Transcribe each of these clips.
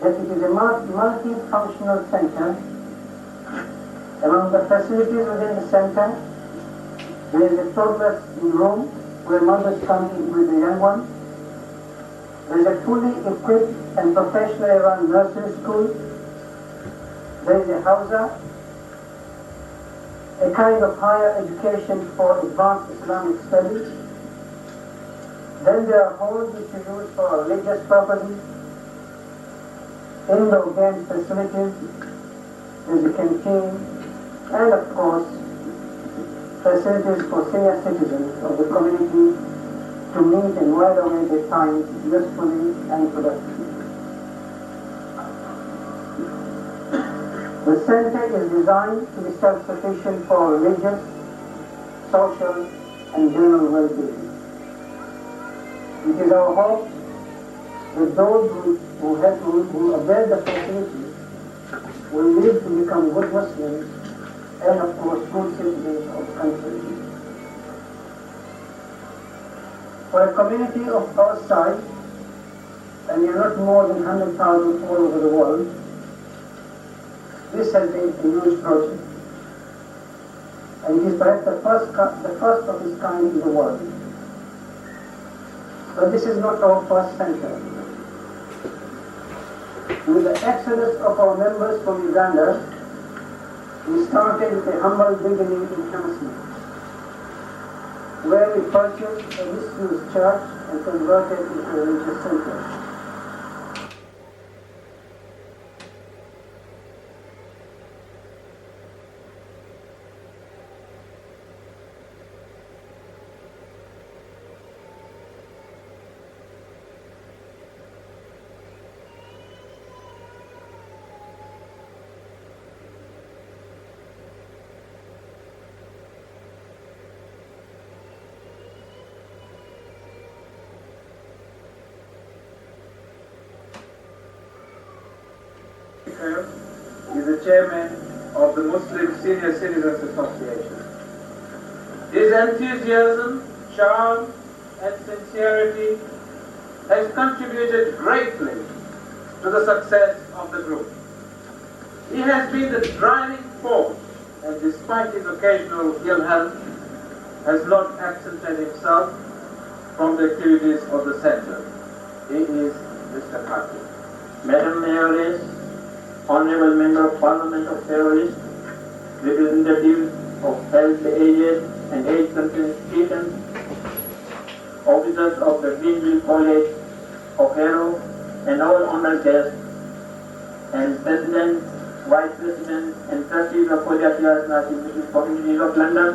that it is a multi-functional center. Among the facilities within the center, there is a toddler's room where mothers come in with the young ones. There is a fully equipped and professionally run nursery school. There is a hawza, a kind of higher education for advanced Islamic studies. Then there are halls which are used for religious purposes, indoor game facilities, there's a canteen, and of course, facilities for senior citizens of the community to meet and while away their time usefully and productively. The center is designed to be self-sufficient for religious, social, and general well-being. It is our hope that those who avail the facilities will live to become good Muslims and of course good citizens of the country. For a community of our size, and we are not more than 100,000 all over the world, this has been a huge project. And it is perhaps the first of its kind in the world. But this is not our first center. With the exodus of our members from Uganda, we started with a humble beginning in Hammersmith, where we purchased a disused church and converted it into a religious center. Is the chairman of the Muslim Senior Citizens Association. His enthusiasm, charm, and sincerity has contributed greatly to the success of the group. He has been the driving force, and despite his occasional ill health, has not absented himself from the activities of the center. He is Mr. Khatib. Madam Mayoress, Honorable Member of Parliament of Terrorists, representatives of health aged and age-concerned institutions, officers of the Greenville College of Harrow, and all honored guests, and President, Vice President, and trustees of Holy Affairs Nursing Communities of London,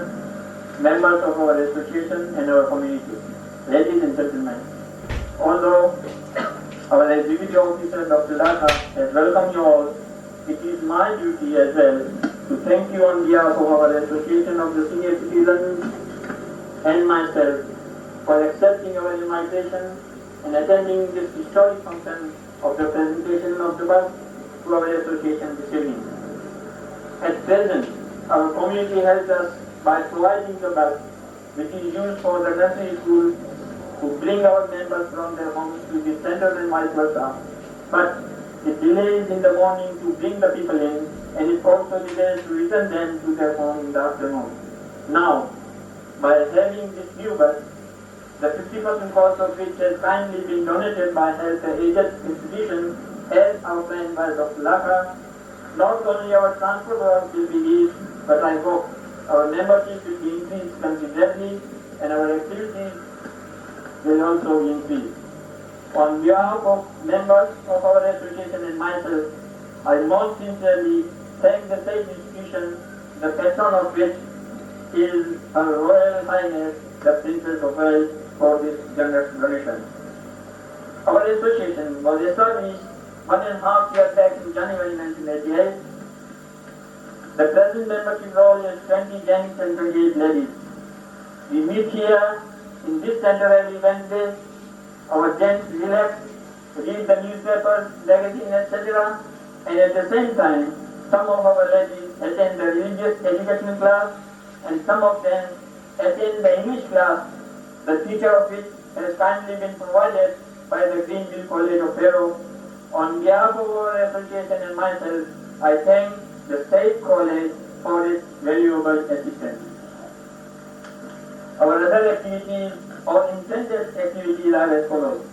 members of our association and our community, ladies and gentlemen. Although our executive officer, Dr. Laka, has welcomed you all, it is my duty as well to thank you on behalf of our Association of the Senior Citizens and myself for accepting our invitation and attending this historic function of the presentation of the bus to our association this evening. At present, our community helps us by providing the bus which is used for the nursery school to bring our members from their homes to the center and vice versa. But it delays in the morning to bring the people in, and it also delays to return them to their home in the afternoon. Now, by having this new bus, the 50% cost of which has kindly been donated by Health Aged Institution as outlined by Dr. Laka, not only our transport work will be eased, but I hope our membership will be increased considerably and our activities will also be increased. On behalf of members of our association and myself, I most sincerely thank the state institution, the patron of which is Her Royal Highness the Princess of Wales, for this generous donation. Our association was established 1.5 years back in January 1988. The present membership roll is 20 gents and 28 ladies. We meet here in this center every Wednesday. Our gents relax, read the newspapers, magazine, etc. And at the same time, some of our ladies attend the religious education class and some of them attend the English class, the teacher of which has kindly been provided by the Greenville College of Harrow, On behalf of our association and myself, I thank the State College for its valuable assistance. Our other activities or intended activities are as follows.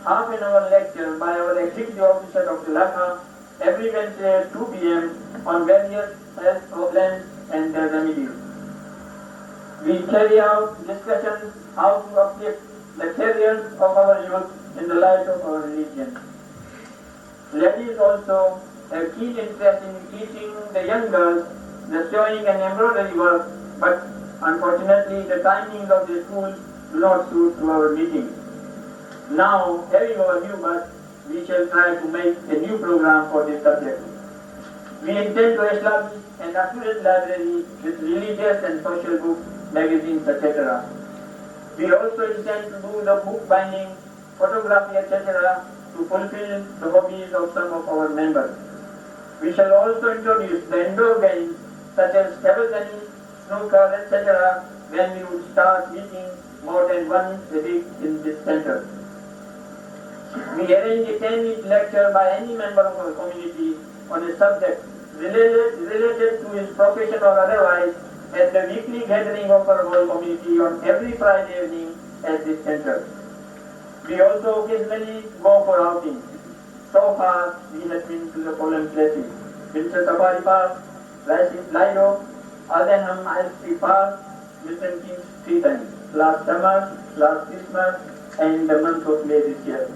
Half an hour lecture by our Executive Officer Dr. Lakha every Wednesday at 2 p.m. on various health problems and their remedies. We carry out discussions how to uplift the careers of our youth in the light of our religion. Ladies also have keen interest in teaching the young girls the sewing and embroidery work, but unfortunately the timings of the school do not suit to our meetings. Now, having our new bus, we shall try to make a new program for this subject. We intend to establish an accurate library with religious and social books, magazines, etc. We also intend to do the book binding, photography, etc. to fulfill the hobbies of some of our members. We shall also introduce the indoor games such as table tennis, snooker, etc. when we would start meeting more than once a week in this center. We arrange a 10-minute lecture by any member of our community on a subject related to his profession or otherwise at the weekly gathering of our whole community on every Friday evening at this center. We also occasionally go for outings. So far, we have been to the following places: Winter Safari Park, Lido, Aldenham High Street Park, Milton Keynes 3 times, last summer, last Christmas, and the month of May this year.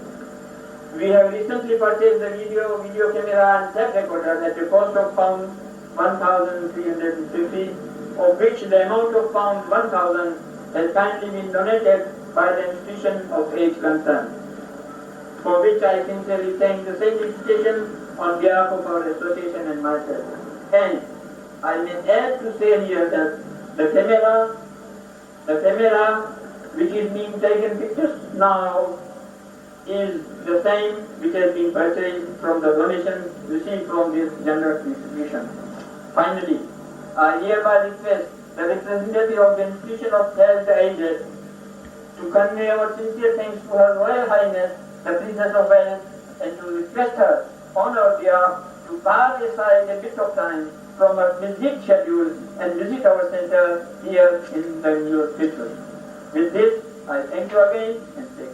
We have recently purchased a video camera and tape recorder at a cost of pound 1,350, of which the amount of pound 1,000 has kindly been donated by the institution of age concerned, for which I sincerely thank the same institution on behalf of our association and myself. And I may add to say here that the camera which is being taken pictures now is the same which has been purchased from the donation received from this generous institution. Finally, I hereby request the representative of the Institution of Health Aged to convey our sincere thanks to Her Royal Highness, the Princess of Wales, and to request her on our behalf to carve aside a bit of time from her busy schedule and visit our center here in the near future. With this, I thank you again and take